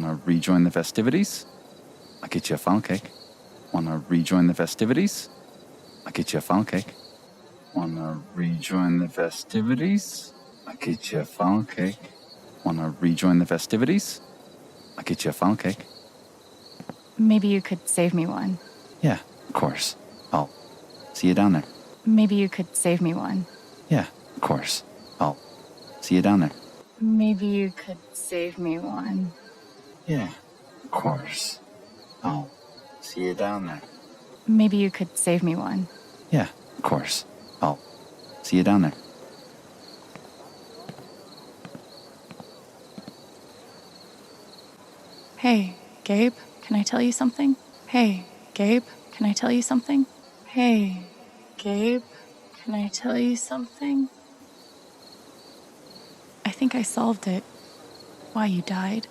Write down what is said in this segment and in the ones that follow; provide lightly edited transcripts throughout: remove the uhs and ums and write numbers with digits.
Wanna rejoin the festivities? I'll get you a funnel cake. Wanna rejoin the festivities? I'll get you a funnel cake. Wanna rejoin the festivities? I'll get you a funnel cake. Wanna rejoin the festivities? I'll get you a funnel cake. Maybe you could save me one. Yeah, of course. I'll see you down there. Maybe you could save me one. Yeah, of course. I'll see you down there. Maybe you could save me one. Yeah, of course. I'll see you down there. Maybe you could save me one. Yeah, of course. I'll see you down there. Hey, Gabe, can I tell you something? Hey, Gabe, can I tell you something? Hey, Gabe, can I tell you something? I think I solved it. Why you died.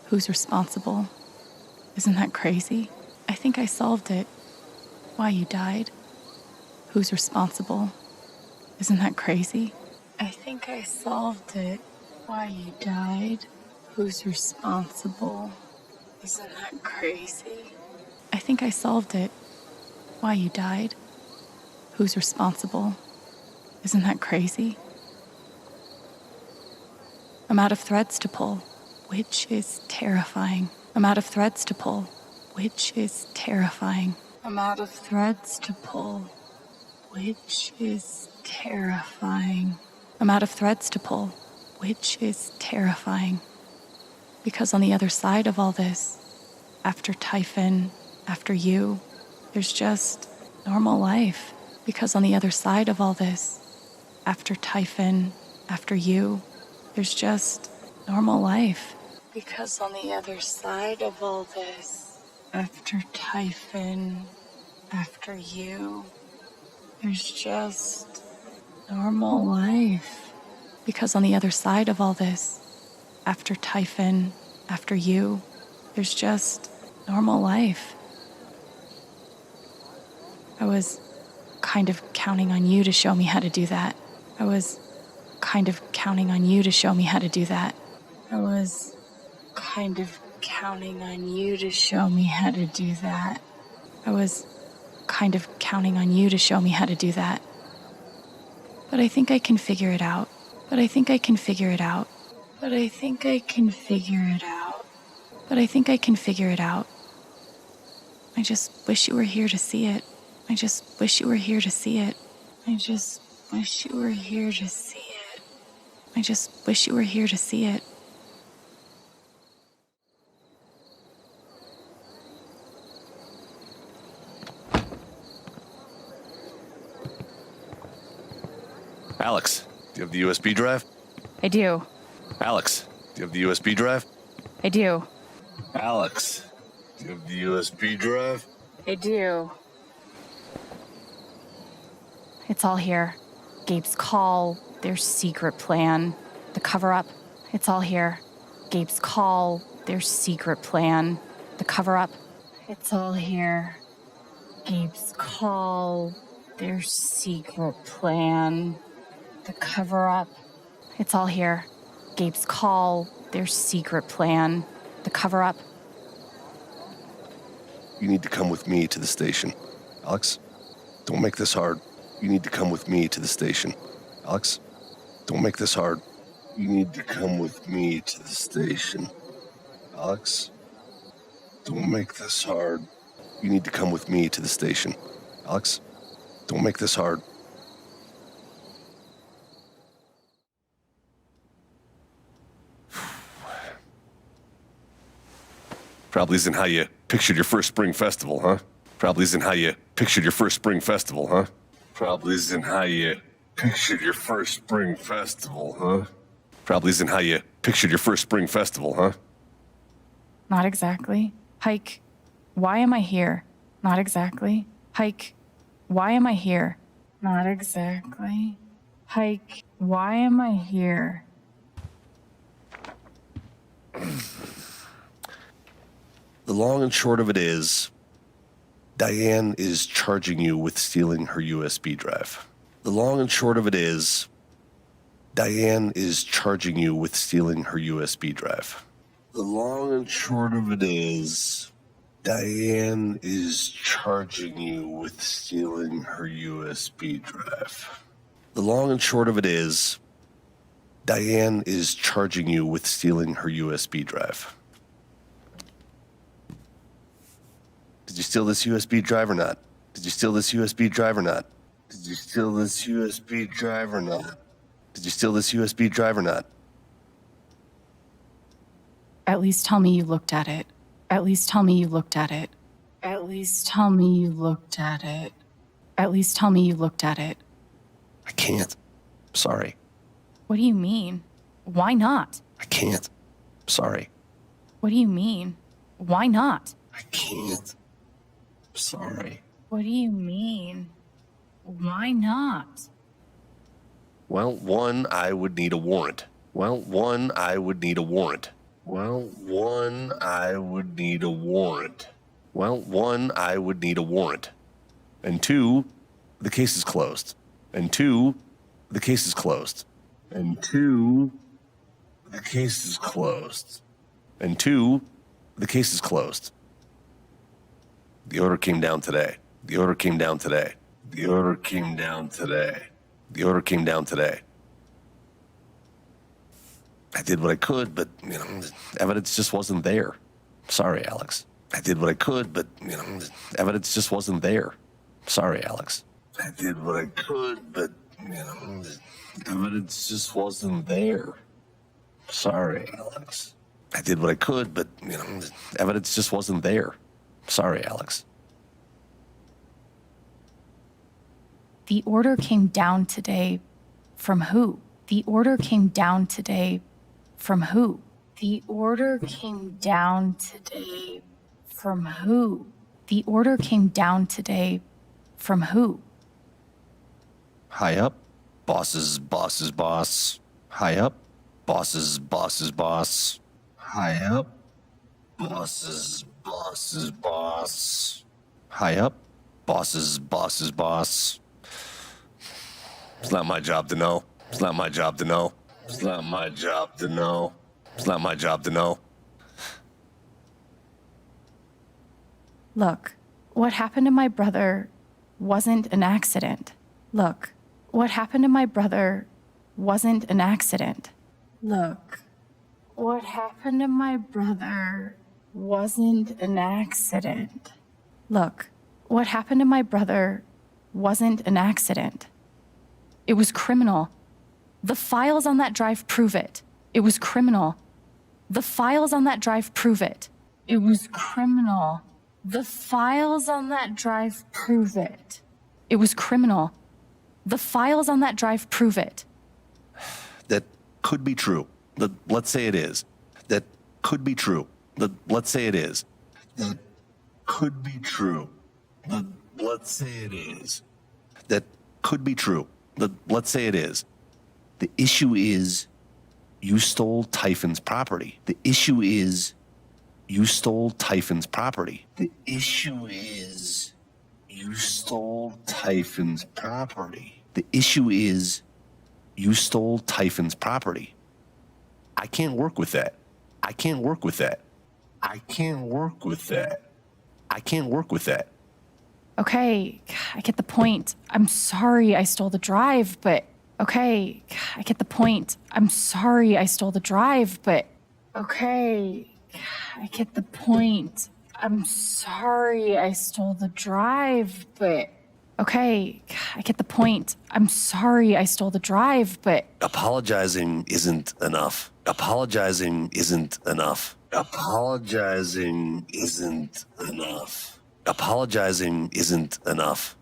Who's responsible? Isn't that crazy? I think I solved it. Why you died. Who's responsible? Isn't that crazy? I think I solved it. Why you died. Who's responsible? Isn't that crazy? I think I solved it. Why you died. Who's responsible? Isn't that crazy? I'm out of threads to pull, which is terrifying. I'm out of threads to pull, which is terrifying. I'm out of threads to pull, which is terrifying. I'm out of threads to pull, which is terrifying. Because on the other side of all this, after Typhon, after you, there's just normal life. Because on the other side of all this, after Typhon, after you, there's just normal life. Because on the other side of all this, after Typhon, after you, there's just normal life. Because on the other side of all this, after Typhon, after you, there's just normal life. I was kind of counting on you to show me how to do that. I was kind of counting on you to show me how to do that. I was kind of counting on you to show me how to do that. I was kind of counting on you to show me how to do that. But I think I can figure it out. But I think I can figure it out. But I think I can figure it out. But I think I can figure it out. I just wish you were here to see it. I just wish you were here to see it. I just wish you were here to see it. I just wish you were here to see it. Alex, do you have the USB drive? I do. Alex, do you have the USB drive? I do. Alex, do you have the USB drive? I do. It's all here. Gabe's call, their secret plan, the cover-up. It's all here. Gabe's call, their secret plan, the cover-up. It's all here. Gabe's call, their secret plan, the cover-up. It's all here. Gabe's call, their secret plan, the cover-up. You need to come with me to the station. Alex, don't make this hard. You need to come with me to the station. Alex, don't make this hard. You need to come with me to the station. Alex, don't make this hard. You need to come with me to the station. Alex, don't make this hard. Probably isn't how you pictured your first spring festival, huh? Probably isn't how you pictured your first spring festival, huh? Probably isn't how you pictured your first spring festival, huh? Probably isn't how you pictured your first spring festival, huh? Not exactly. Hike, why am I here? Not exactly. Hike, why am I here? Not exactly. Hike, why am I here? The long and short of it is, Diane is charging you with stealing her USB drive. The long and short of it is, Diane is charging you with stealing her USB drive. The long and short of it is, Diane is charging you with stealing her USB drive. The long and short of it is, Diane is charging you with stealing her USB drive. Did you steal this USB drive or not? Did you steal this USB drive or not? Did you steal this USB drive or not? Did you steal this USB drive or not? At least tell me you looked at it. At least tell me you looked at it. At least tell me you looked at it. At least tell me you looked at it. I can't. Sorry. What do you mean? Why not? I can't. Sorry. What do you mean? Why not? I can't. Sorry. What do you mean? Why not? Well, one, I would need a warrant. Well, one, I would need a warrant. Well, one, I would need a warrant. Well, one, I would need a warrant. And two, the case is closed. And two, the case is closed. And two, the case is closed. And two, the case is closed. The order came down today. The order came down today. The order came down today. The order came down today. I did what I could, but, the evidence just wasn't there. Sorry, Alex. I did what I could, but, the evidence just wasn't there. Sorry, Alex. I did what I could, but, the evidence just wasn't there. Sorry, Alex. I did what I could, but, the evidence just wasn't there. Sorry, Alex. The order came down today from who? The order came down today from who? The order came down today from who? The order came down today from who? High up, boss's boss's boss. High up, boss's boss's boss. High up, boss's boss's boss. High up, boss's boss's boss. It's not my job to know. It's not my job to know. It's not my job to know. It's not my job to know. Look, what happened to my brother wasn't an accident. Look, what happened to my brother wasn't an accident. Look, what happened to my brother wasn't an accident. Look, what happened to my brother wasn't an accident. It was criminal. The files on that drive prove it. It was criminal. The files on that drive prove it. It was criminal. The files on that drive prove it. It was criminal. The files on that drive prove it. That could be true. Let's say it is. That could be true. Let's say it is. That could be true. Let's say it is. That could be true. Let's say it is. The issue is you stole Typhon's property. The issue is you stole Typhon's property. The issue is you stole Typhon's property. The issue is you stole Typhon's property. I can't work with that. I can't work with that. I can't work with that. I can't work with that. Okay, I get the point. I'm sorry I stole the drive, but... Okay, I get the point. I'm sorry I stole the drive, but... Okay, I get the point. I'm sorry I stole the drive, but... Okay, I get the point. I'm sorry I stole the drive, but... Apologizing isn't enough. Apologizing isn't enough. Apologizing isn't enough. Apologizing isn't enough.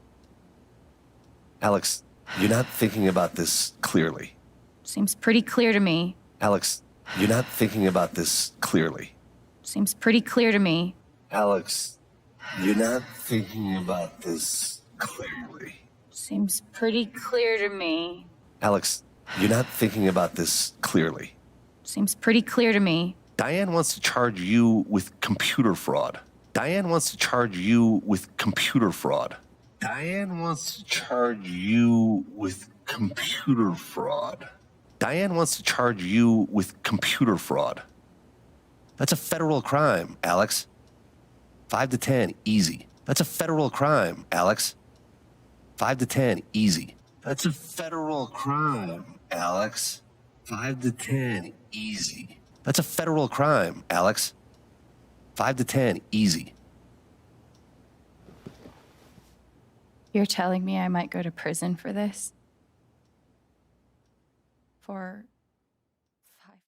Alex, you're not thinking about this clearly. Seems pretty clear to me. Alex, you're not thinking about this clearly. Seems pretty clear to me. Alex, you're not thinking about this clearly. Seems pretty clear to me. Alex, you're not thinking about this clearly. Seems pretty clear to me. Diane wants to charge you with computer fraud. Diane wants to charge you with computer fraud. Diane wants to charge you with computer fraud. Diane wants to charge you with computer fraud. That's a federal crime, Alex. 5 to 10, easy. That's a federal crime, Alex. 5 to 10, easy. That's a federal crime, Alex. 5 to 10, easy. That's a federal crime, Alex. 5 to 10, easy. You're telling me I might go to prison for this? For